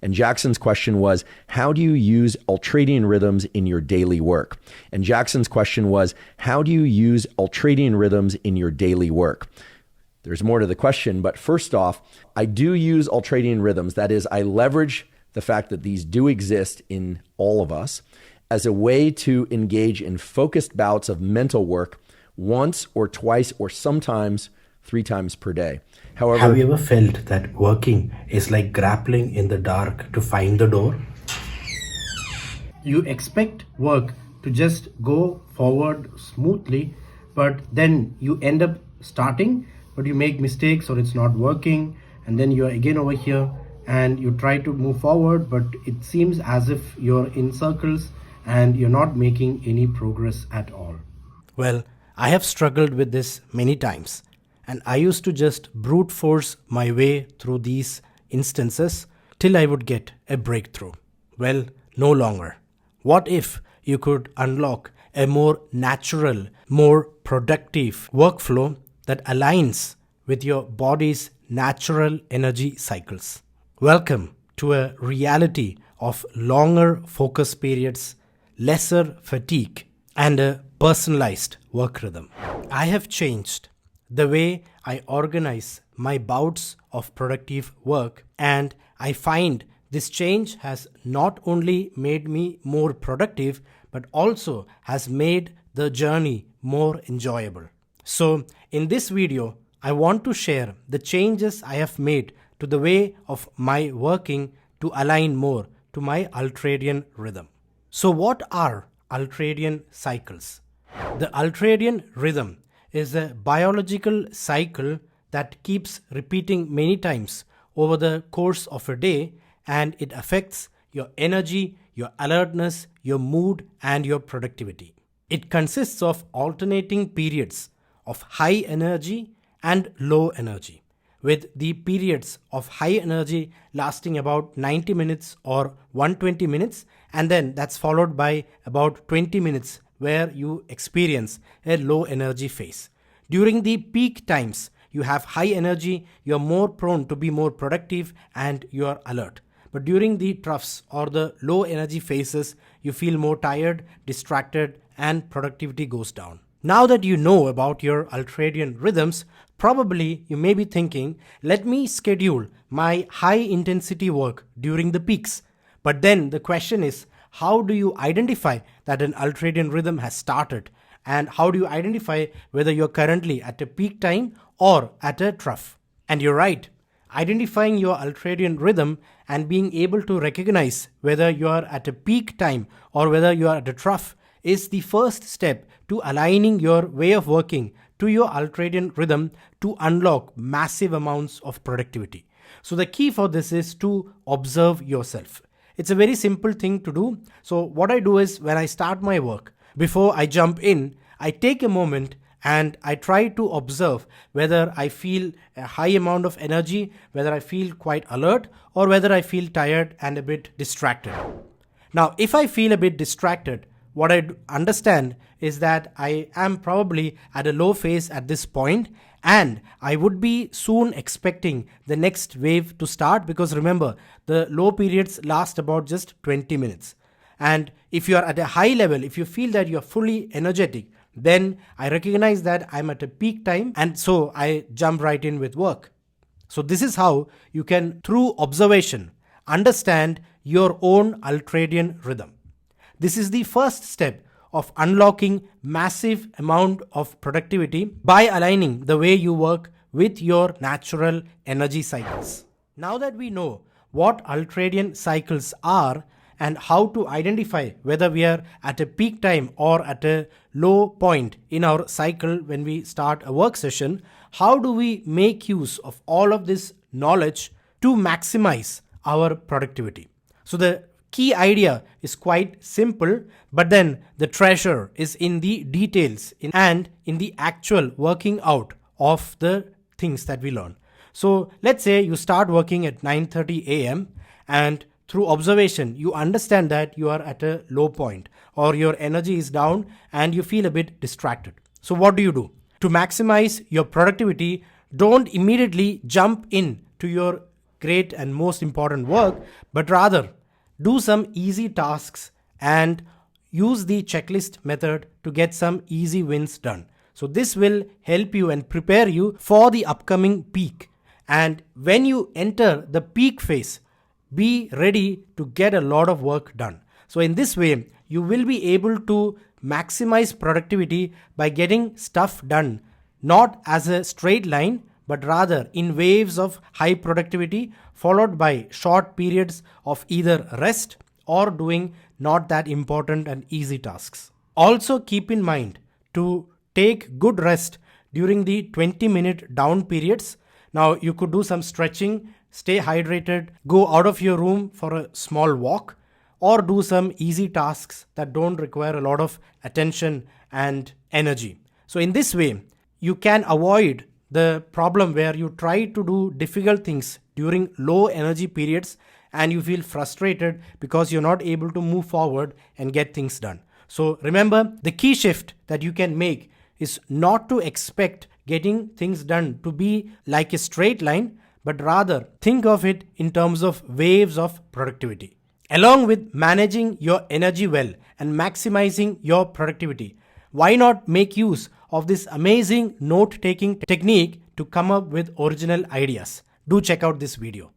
And Jackson's question was, how do you use Ultradian rhythms in your daily work? And Jackson's question was, how do you use Ultradian rhythms in your daily work? There's more to the question, but first off, I do use Ultradian rhythms. That is, I leverage the fact that these do exist in all of us as a way to engage in focused bouts of mental work once or twice or sometimes 3 times per day. However, have you ever felt that working is like grappling in the dark to find the door? You expect work to just go forward smoothly, but then you end up starting, but you make mistakes or it's not working, and then you're again over here and you try to move forward, but it seems as if you're in circles and you're not making any progress at all. Well, I have struggled with this many times, and I used to just brute force my way through these instances till I would get a breakthrough. Well, no longer. What if you could unlock a more natural, more productive workflow that aligns with your body's natural energy cycles? Welcome to a reality of longer focus periods, lesser fatigue, and a personalized work rhythm. I have changed the way I organize my bouts of productive work, and I find this change has not only made me more productive, but also has made the journey more enjoyable. So, in this video, I want to share the changes I have made to the way of my working to align more to my Ultradian rhythm. So what are Ultradian cycles? The Ultradian rhythm is a biological cycle that keeps repeating many times over the course of a day, and it affects your energy, your alertness, your mood, and your productivity. It consists of alternating periods of high energy and low energy, with the periods of high energy lasting about 90 minutes or 120 minutes, and then that's followed by about 20 minutes where you experience a low energy phase. During the peak times, you have high energy, you're more prone to be more productive, and you're alert. But during the troughs or the low energy phases, you feel more tired, distracted, and productivity goes down. Now that you know about your Ultradian rhythms, probably you may be thinking, let me schedule my high intensity work during the peaks. But then the question is, how do you identify that an Ultradian rhythm has started? And how do you identify whether you're currently at a peak time or at a trough? And you're right, identifying your Ultradian rhythm and being able to recognize whether you're at a peak time or whether you're at a trough is the first step to aligning your way of working to your Ultradian rhythm to unlock massive amounts of productivity. So the key for this is to observe yourself. It's a very simple thing to do. So what I do is when I start my work, before I jump in, I take a moment and I try to observe whether I feel a high amount of energy, whether I feel quite alert, or whether I feel tired and a bit distracted. Now, if I feel a bit distracted, what I understand is that I am probably at a low phase at this point, and I would be soon expecting the next wave to start, because remember, the low periods last about just 20 minutes. And if you are at a high level, if you feel that you're fully energetic, then I recognize that I'm at a peak time, and so I jump right in with work. So this is how you can, through observation, understand your own Ultradian rhythm. This is the first step of unlocking massive amount of productivity by aligning the way you work with your natural energy cycles. Now that we know what Ultradian cycles are and how to identify whether we are at a peak time or at a low point in our cycle when we start a work session, how do we make use of all of this knowledge to maximize our productivity? So the key idea is quite simple, but then the treasure is in the details and in the actual working out of the things that we learn. So let's say you start working at 9:30 a.m. and through observation, you understand that you are at a low point or your energy is down and you feel a bit distracted. So what do? To maximize your productivity, don't immediately jump in to your great and most important work, but rather do some easy tasks and use the checklist method to get some easy wins done. So this will help you and prepare you for the upcoming peak. And when you enter the peak phase, be ready to get a lot of work done. So in this way, you will be able to maximize productivity by getting stuff done, not as a straight line, but rather in waves of high productivity, followed by short periods of either rest or doing not that important and easy tasks. Also keep in mind to take good rest during the 20-minute down periods. Now you could do some stretching, stay hydrated, go out of your room for a small walk, or do some easy tasks that don't require a lot of attention and energy. So in this way, you can avoid the problem where you try to do difficult things during low energy periods and you feel frustrated because you're not able to move forward and get things done. So remember, the key shift that you can make is not to expect getting things done to be like a straight line, but rather think of it in terms of waves of productivity. Along with managing your energy well and maximizing your productivity, why not make use of this amazing note-taking technique to come up with original ideas? Do check out this video.